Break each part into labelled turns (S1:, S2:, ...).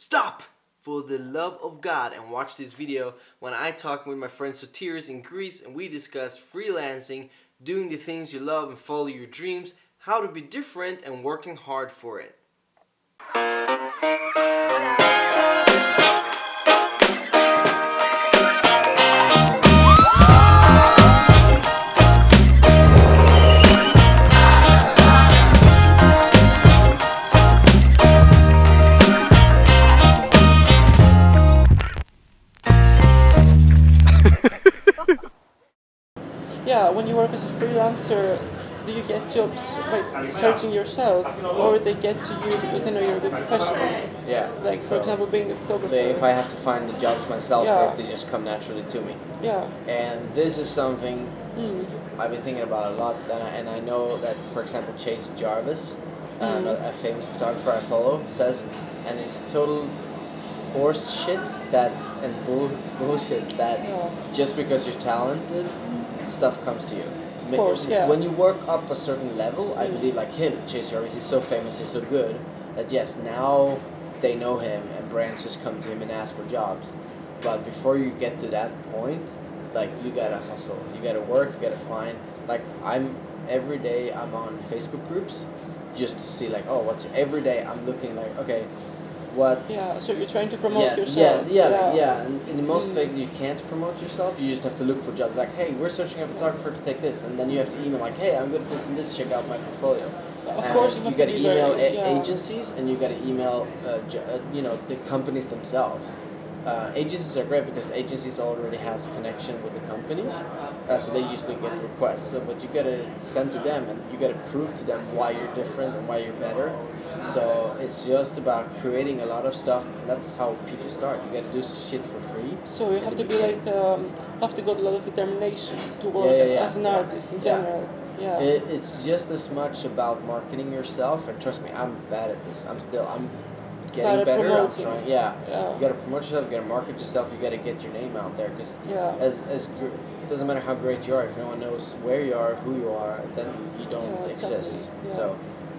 S1: Stop! For the love of God, and watch this video when I talk with my friend Sotiris in Greece and we discuss freelancing, doing the things you love and follow your dreams, how to be different and working hard for it.
S2: Yeah, when you work as a freelancer, do you get jobs by searching yourself, or they get to you because they know you're a good professional?
S3: Yeah.
S2: Like, for example, being a photographer.
S3: So if I have to find the jobs myself,
S2: Yeah.
S3: or if they just come naturally to me.
S2: Yeah.
S3: And this is something I've been thinking about a lot, and I know that, for example, Chase Jarvis, a famous photographer I follow, says, and it's total horse shit that and bullshit that just because you're talented, stuff comes to you.
S2: Of course, yeah.
S3: When you work up a certain level, I believe like him, Chase Jarvis, he's so famous, he's so good, that yes, now they know him and brands just come to him and ask for jobs. But before you get to that point, like you gotta hustle, you gotta work, you gotta find. Like every day I'm on Facebook groups just to see like, oh, every day I'm looking like, okay, what.
S2: Yeah, so you're trying to promote yourself.
S3: Yeah. And in most things you can't promote yourself. You just have to look for jobs. Like, hey, we're searching a photographer to take this, and then you have to email like, hey, I'm good at this and this. Check out my portfolio.
S2: Of course, you
S3: got to email agencies, and you got to email, the companies themselves. Agencies are great because agencies already have connection with the companies, so they usually get requests. So, but you gotta send to them, and you gotta prove to them why you're different and why you're better. So it's just about creating a lot of stuff. That's how people start. You gotta do shit for free.
S2: So you have to be like, have to got a lot of determination to work as an artist in general. Yeah.
S3: It's just as much about marketing yourself, and trust me, I'm bad at this. I'm getting better. I'm trying. Yeah. You gotta promote yourself. You gotta market yourself. You gotta get your name out there. Because it doesn't matter how great you are. If no one knows where you are, who you are, then you don't exist.
S2: Exactly. Yeah.
S3: So,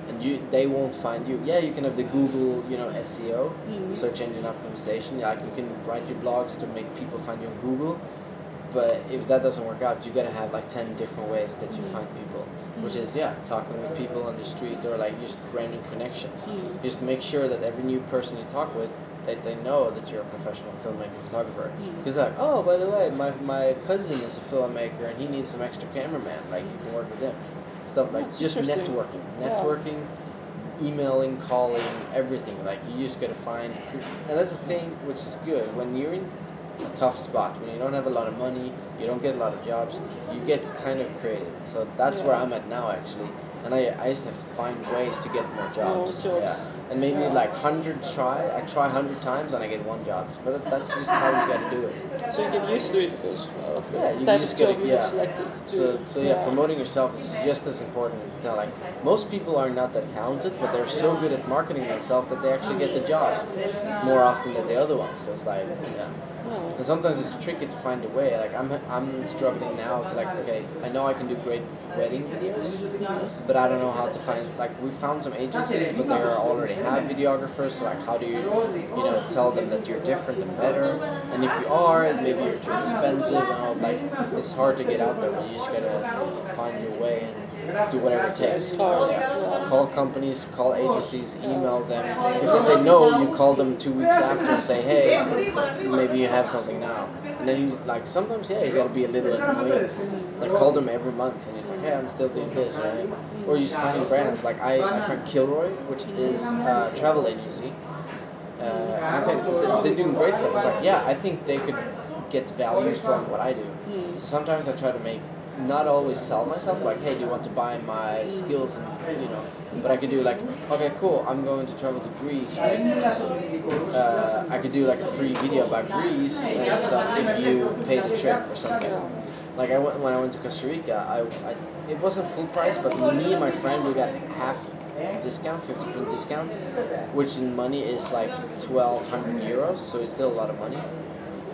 S3: and they won't find you. Yeah, you can have the Google, SEO, search engine optimization. Like you can write your blogs to make people find you on Google. But if that doesn't work out, you gotta have like 10 different ways that you find people. Which is talking with people on the street or like just random connections. Just make sure that every new person you talk with, that they know that you're a professional filmmaker, photographer. Because like, oh, by the way, my cousin is a filmmaker and he needs some extra cameraman. Like you can work with him. Stuff like just networking, emailing, calling, everything. Like you just gotta find, and that's the thing which is good when you're in a tough spot, when you don't have a lot of money, you don't get a lot of jobs, you get kind of creative. So that's where I'm at now actually, and I used to have to find ways to get more jobs. And maybe like I try 100 times and I get one job, but that's just how you gotta do it.
S2: So you get used to it because of
S3: you
S2: type
S3: just
S2: of
S3: get
S2: job you have selected.
S3: Promoting yourself is just as important. Like most people are not that talented, but they're so good at marketing themselves that they actually get the job more often than the other ones. So it's like and sometimes it's tricky to find a way. Like I'm struggling now to like, okay, I know I can do great wedding videos, but I don't know how to find, like we found some agencies, but they already have videographers. So like how do you tell them that you're different and better? And if you are, maybe you're too expensive and all. Like it's hard to get out there, but you just gotta find your way and do whatever it takes. Call companies, call agencies, email them. If they say no, you call them 2 weeks after and say, hey, maybe you have something now. And then you like sometimes you gotta be a little annoying. Like call them every month and you're like, hey, I'm still doing this, right? Or you just find brands. Like I find Kilroy, which is a travel agency. I think they're doing great stuff. Like I think they could get value from what I do. Sometimes I try to not always sell myself, like, hey, do you want to buy my skills, and but I could do like, okay, cool, I'm going to travel to Greece, like, I could do like a free video about Greece and stuff if you pay the trip or something. Like when I went to Costa Rica, it wasn't full price, but me and my friend, we got half discount, 50% discount, which in money is like 1,200 euros, so it's still a lot of money.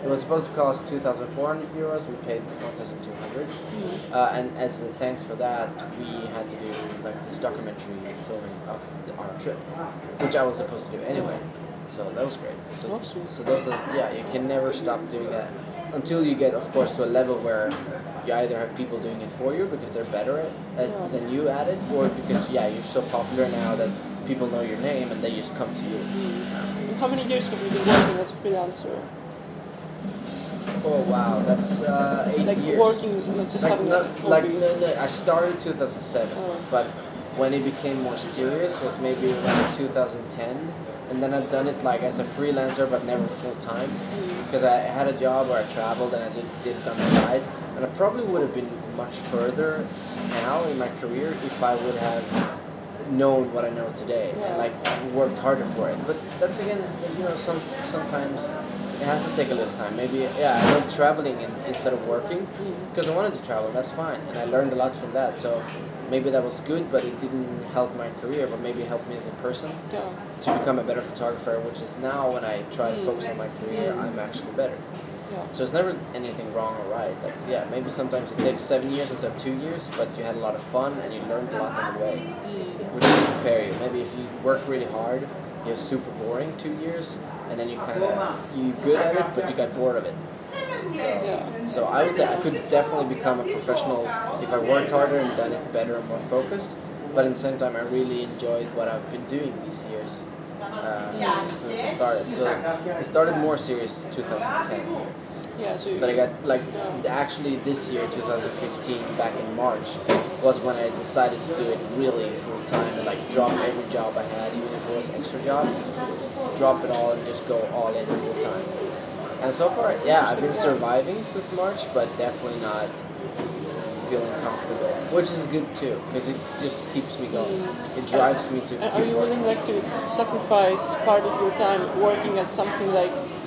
S3: It was supposed to cost 2,400 euros. We paid 1,200, and as a thanks for that, we had to do like this documentary filming of our trip, which I was supposed to do anyway. So that was great.
S2: Awesome.
S3: So those are, yeah, you can never stop doing that until you get, of course, to a level where you either have people doing it for you because they're better than you at it, or because you're so popular now that people know your name and they just come to you.
S2: And how many years have you been working as a freelancer?
S3: Oh wow, that's 8
S2: Like
S3: years.
S2: working, not just having a hobby.
S3: No, I started 2007, but when it became more serious was maybe around 2010, and then I've done it like as a freelancer but never full time, because I had a job where I traveled and I did it on the side, and I probably would have been much further now in my career if I would have known what I know today and like worked harder for it. But that's again, sometimes it has to take a little time. Maybe I went traveling instead of working because I wanted to travel. That's fine, and I learned a lot from that. So maybe that was good, but it didn't help my career. But maybe it helped me as a person to become a better photographer. Which is now when I try to focus on my career, I'm actually better. So it's never anything wrong or right. Like maybe sometimes it takes 7 years instead of 2 years, but you had a lot of fun and you learned a lot on the way, which will prepare you. Maybe if you work really hard, you're super boring 2 years, and then you you good at it, but you got bored of it. So I would say I could definitely become a professional if I worked harder and done it better and more focused. But at the same time, I really enjoyed what I've been doing these years since I started. So it started more serious in 2010. But I got actually this year, 2015, back in March, was when I decided to do it really full time and drop every job I had, even if it was extra job, drop it all and just go all in full time. And so far, I've been surviving since March, but definitely not feeling comfortable, which is good too, because it just keeps me going. It drives me to keep
S2: Are you willing to sacrifice part of your time working as something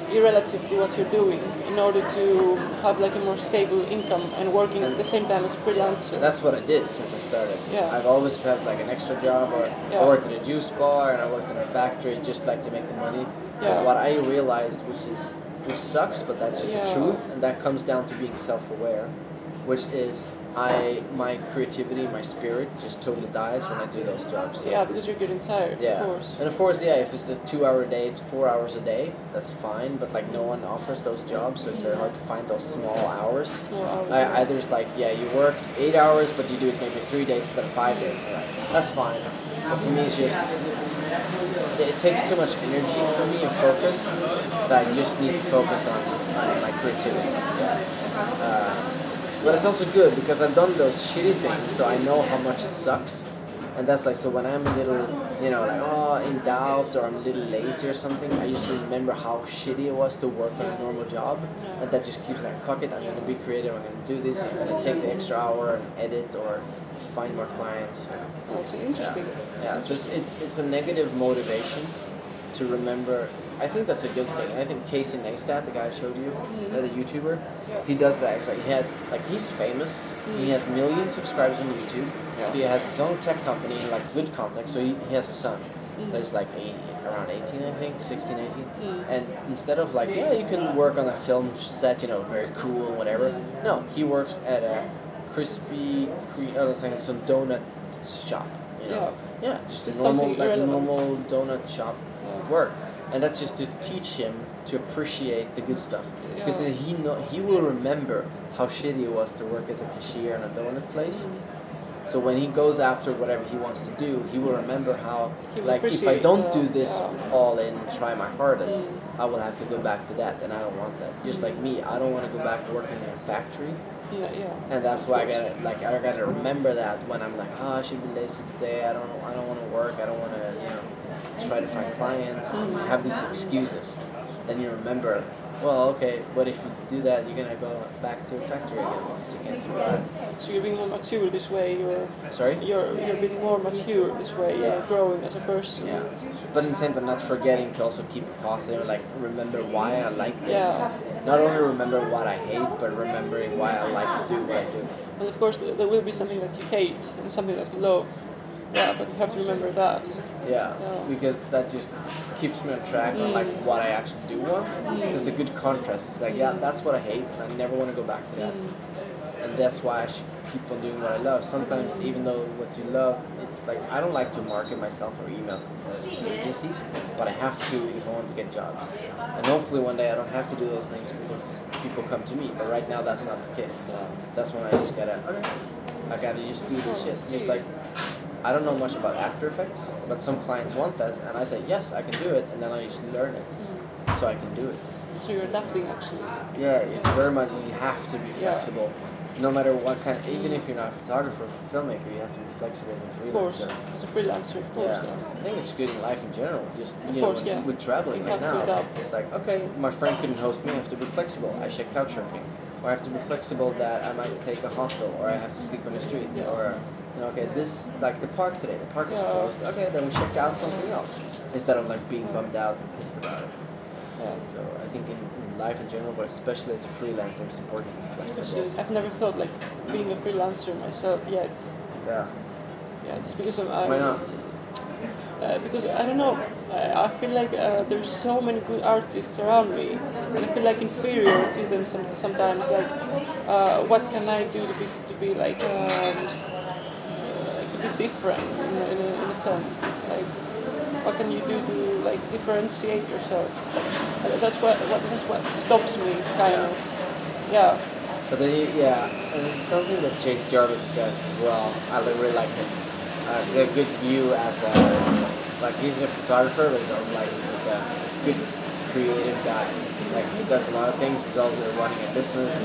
S2: irrelative to what you're doing in order to have a more stable income and working at the same time as a freelancer?
S3: That's what I did since I started. I've always had an extra job, or I worked at a juice bar and I worked in a factory just to make the money. But what I realized, which sucks, but that's just the truth, and that comes down to being self-aware, which is my creativity, my spirit just totally dies when I do those jobs.
S2: Yeah, because you're getting tired, of course.
S3: And of course, if it's a 2-hour day, it's 4 hours a day, that's fine, but no one offers those jobs, so it's very hard to find those small hours. Either it's you work 8 hours, but you do it maybe 3 days instead of 5 days. That's fine. But for me, it's just, it takes too much energy for me and focus that I just need to focus on my creativity. But it's also good because I've done those shitty things, so I know how much sucks. And that's so when I'm a little, in doubt or I'm a little lazy or something, I used to remember how shitty it was to work on a normal job. And that just keeps fuck it, I'm going to be creative, I'm going to do this, I'm going to take the extra hour and edit or find more clients.
S2: That's interesting.
S3: So it's a negative motivation to remember. I think that's a good thing. I think Casey Neistat, the guy I showed you, the YouTuber, he does that. He has he's famous. He has millions of subscribers on YouTube. He has his own tech company, good content. So he has a son that's around 18, I think, 16, 18. And instead of you can work on a film set, very cool, whatever. No, he works at a some donut shop. Just a normal donut shop work. And that's just to teach him to appreciate the good stuff, because he will remember how shitty it was to work as a cashier in a donut place. So when he goes after whatever he wants to do, he will remember how if I don't do this all in and try my hardest, I will have to go back to that, and I don't want that. Just like me, I don't want to go back working in a factory. And that's why I gotta remember that when I'm I should be lazy today. I don't want to work. I don't want to try to find clients. Have these excuses. Then you remember, well, okay, but if you do that, you're gonna go back to a factory again because you can't survive.
S2: So you're being more mature this way. You're being more mature this way. You're growing as a person.
S3: But in the same time, not forgetting to also keep it positive. Remember why I like this. Not only remember what I hate, but remembering why I like to do what I do.
S2: And of course, there will be something that you hate and something that you love. But you have to remember that. Because that just keeps me on track on what I actually do want. So it's a good contrast. It's that's what I hate, and I never want to go back to that. And that's why I should keep on doing what I love. Sometimes, even though what you love, it
S3: like I don't like to market myself or email agencies, but I have to if I want to get jobs. And hopefully one day I don't have to do those things because people come to me. But right now that's not the case. That's when I just gotta I gotta just do this shit. Just like I don't know much about After Effects, but some clients want that, and I say yes, I can do it, and then I just learn it, so I can do it.
S2: So you're adapting actually.
S3: Yeah, it's very much you have to be flexible. No matter what kind, even if you're not a photographer or filmmaker, you have to be flexible as a freelancer.
S2: Of course, as a freelancer, of course.
S3: Yeah. I think it's good in life in general. Just
S2: Of
S3: with traveling
S2: you
S3: right
S2: have to
S3: now,
S2: adapt.
S3: it's like okay, my friend couldn't host me. I have to be flexible. I should couch surfing, or I have to be flexible that I might take a hostel, or I have to sleep on the streets, or okay, this like the park today. The park is closed. Okay, then we check out something else instead of like being bummed out and pissed about it. Yeah. So I think in life in general, but especially as a freelancer, it's important to be flexible.
S2: I've never thought like being a freelancer myself yet.
S3: Yeah.
S2: Yeah, it's because I'm.
S3: Why not?
S2: Because I don't know, I feel like there's so many good artists around me, and I feel like inferior to them sometimes. Like, what can I do to be like to be different in a sense? Like, what can you do to like differentiate yourself? That's what stops me, kind of. Yeah.
S3: But then, and it's something that Chase Jarvis says as well. I really like him. He's a good view as he's a photographer, but he's also like just a good creative guy. Like he does a lot of things. He's also running a business.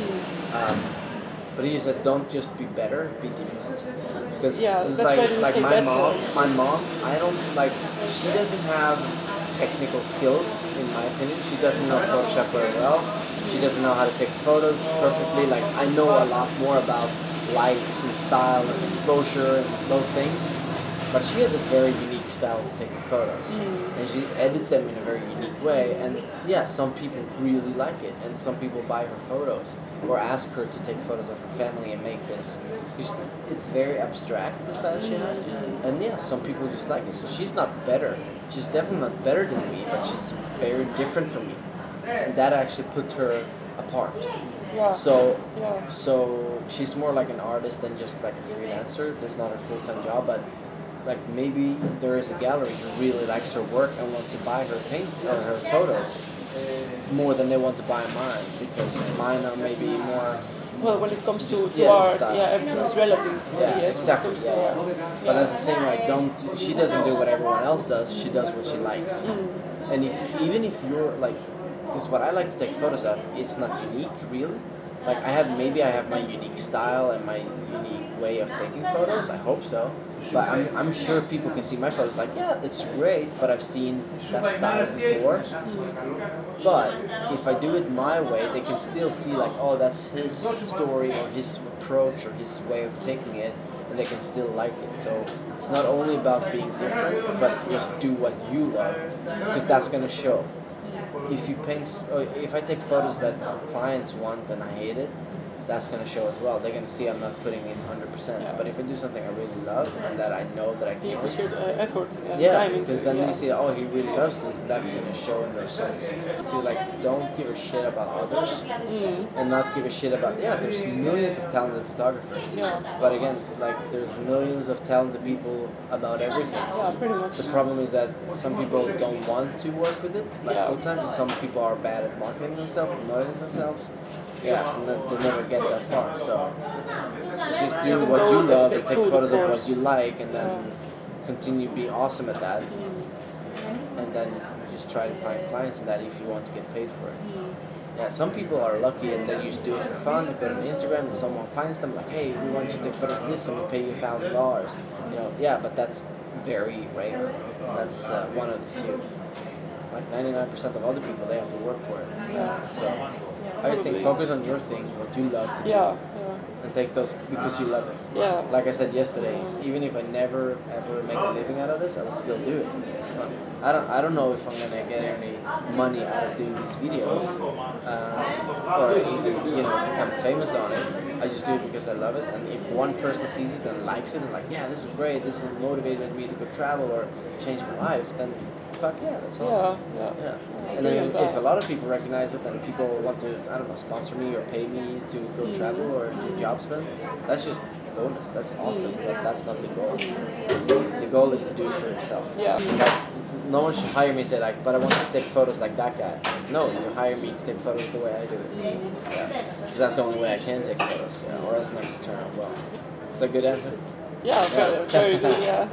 S3: But he said, don't just be better, be different. Because it's like my mom, I don't like. She doesn't have technical skills, in my opinion. She doesn't know Photoshop very well. She doesn't know how to take photos perfectly. Like I know a lot more about lights and style and exposure and those things, but she has a very unique style of taking photos, and she edits them in a very unique way. And some people really like it, and some people buy her photos or ask her to take photos of her family and make this. It's very abstract, the style she has, and some people just like it. So she's not better. She's definitely not better than me, but she's very different from me, and that actually put her apart.
S2: Yeah.
S3: So she's more like an artist than just like a freelancer. That's not her full-time job, but like maybe there is a gallery who really likes her work and want to buy her paint or her photos more than they want to buy mine, because mine are maybe more.
S2: Well, when it comes to art, everything is relative.
S3: Yeah, exactly. But that's the thing. Like, she doesn't do what everyone else does. She does what she likes. And even if you're like. Because what I like to take photos of, it's not unique, really. Like I have my unique style and my unique way of taking photos. I hope so. But I'm sure people can see my photos like, it's great, but I've seen that style before. But if I do it my way, they can still see like, oh, that's his story or his approach or his way of taking it, and they can still like it. So it's not only about being different, but just do what you love, because that's gonna show. If I take photos that clients want and I hate it, that's going to show as well. They're going to see I'm not putting in 100%. Yeah. But if I do something I really love and that I know that I can,
S2: you put your effort and time into
S3: because then you see, oh, he really loves this, and that's going to show in their results. So like, don't give a shit about others, and not give a shit about there's millions of talented photographers.
S2: Yeah.
S3: But again, like there's millions of talented people about everything.
S2: Yeah, pretty much.
S3: The problem is that some people don't want to work with it full time, and some people are bad at marketing themselves, promoting themselves. And they never get that far. So just do what you love and take photos of what you like, and then continue being awesome at that. And then just try to find clients in that if you want to get paid for it. Yeah, some people are lucky and they just do it for fun. They put it on Instagram and someone finds them like, hey, we want you to take photos of this and we pay you $1,000. But that's very rare. That's one of the few. Like 99% of other people, they have to work for it. So I just think focus on your thing, what you love to do, and take those because you love it. Like I said yesterday, even if I never ever make a living out of this, I would still do it because it's fun. I don't know if I'm gonna get any money out of doing these videos, or even become famous on it. I just do it because I love it, and if one person sees it and likes it and like, this is great, this has motivated me to go travel or change my life, then fuck yeah, that's awesome. And then if a lot of people recognize it and people want to, sponsor me or pay me to go travel or do jobs for them, that's just bonus. That's awesome. Like, that's not the goal. The goal is to do it for yourself.
S2: Yeah.
S3: Like, no one should hire me and say like, but I want to take photos like that guy. Because no, you hire me to take photos the way I do it. Yeah. Because that's the only way I can take photos. Yeah. Or else it's not going to turn out well. Is that a good answer?
S2: Yeah, very good, yeah.